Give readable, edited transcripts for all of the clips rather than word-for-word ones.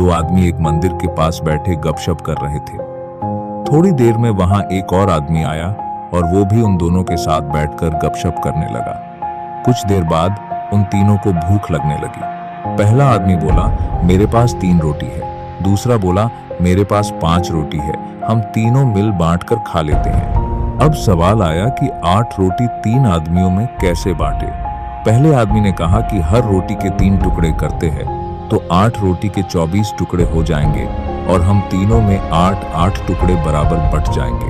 दो आदमी एक मंदिर के पास बैठे गपशप कर रहे थे। थोड़ी देर में वहां एक और आदमी आया और वो भी उन दोनों के साथ बैठकर गपशप करने लगा। कुछ देर बाद उन तीनों को भूख लगने लगी। पहला आदमी बोला, मेरे पास 3 रोटी है। दूसरा बोला, मेरे पास 5 रोटी है, हम तीनों मिल बांटकर खा लेते हैं। अब सवाल आया कि 8 रोटी 3 आदमियों में कैसे बांटे। पहले आदमी ने कहा कि हर रोटी के 3 टुकड़े करते हैं तो 8 रोटी के 24 टुकड़े हो जाएंगे और हम तीनों में 8-8 टुकड़े बराबर बंट जाएंगे।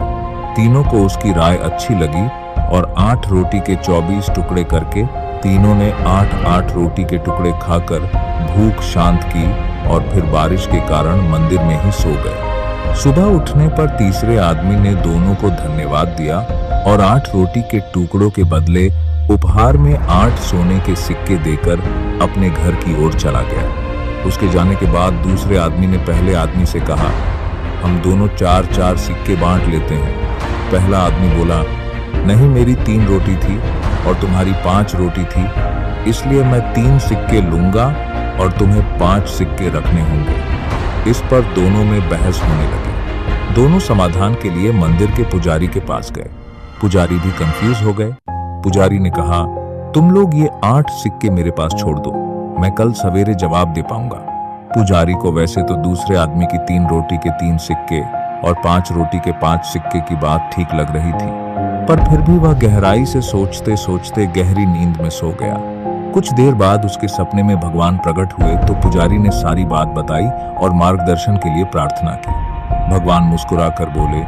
तीनों को उसकी राय अच्छी लगी और 8 रोटी के 24 टुकड़े करके तीनों ने 8-8 रोटी के टुकड़े खाकर भूख शांत की और फिर बारिश के कारण मंदिर में ही सो गए। सुबह उठने पर तीसरे आदमी ने दोनों को धन्यवाद दिया और 8 रोटी के टुकड़ों के बदले उपहार में 8 सोने के सिक्के देकर अपने घर की ओर चला गया। उसके जाने के बाद दूसरे आदमी ने पहले आदमी से कहा, हम दोनों 4-4 सिक्के बांट लेते हैं। पहला आदमी बोला, नहीं, मेरी 3 रोटी थी और तुम्हारी 5 रोटी थी, इसलिए मैं 3 सिक्के लूंगा और तुम्हें 5 सिक्के रखने होंगे। इस पर दोनों में बहस होने लगी। दोनों समाधान के लिए मंदिर के पुजारी के पास गए। पुजारी भी कंफ्यूज हो गए। पुजारी ने कहा, तुम लोग ये 8 सिक्के मेरे पास छोड़ दो, मैं कल सवेरे जवाब दे पाऊंगा। पुजारी को वैसे तो दूसरे आदमी की 3 रोटी के 3 सिक्के और 5 रोटी के 5 सिक्के की बात ठीक लग रही थी, पर फिर भी वह गहराई से सोचते सोचते गहरी नींद में सो गया। कुछ देर बाद उसके सपने में भगवान प्रकट हुए तो पुजारी ने सारी बात बताई और मार्गदर्शन के लिए प्रार्थना की। भगवान मुस्कुराकर बोले,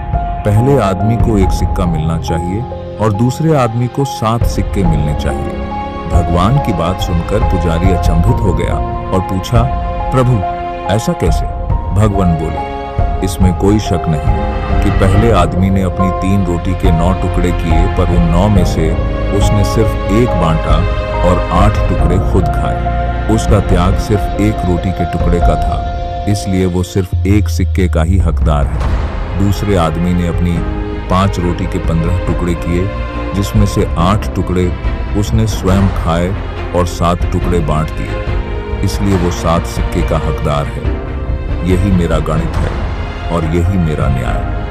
पहले आदमी को 1 सिक्का मिलना चाहिए और दूसरे आदमी को 7 सिक्के मिलने चाहिए। भगवान की बात सुनकर पुजारी अचंभित हो गया और पूछा, प्रभु ऐसा कैसे? भगवान बोले, इसमें कोई शक नहीं कि पहले आदमी ने अपनी 3 रोटी के 9 टुकड़े किए, पर उन 9 में से उसने सिर्फ 1 बांटा और 8 टुकड़े खुद खाए। उसका त्याग सिर्फ 1 रोटी के टुकड़े का था, इसलिए वो सिर्फ 1 सिक्के का ही हकदार है। दूसरे आदमी ने अपनी 5 रोटी के 15 टुकड़े किए, जिसमें से 8 टुकड़े उसने स्वयं खाए और 7 टुकड़े बांट दिए, इसलिए वो 7 सिक्के का हकदार है। यही मेरा गणित है और यही मेरा न्याय।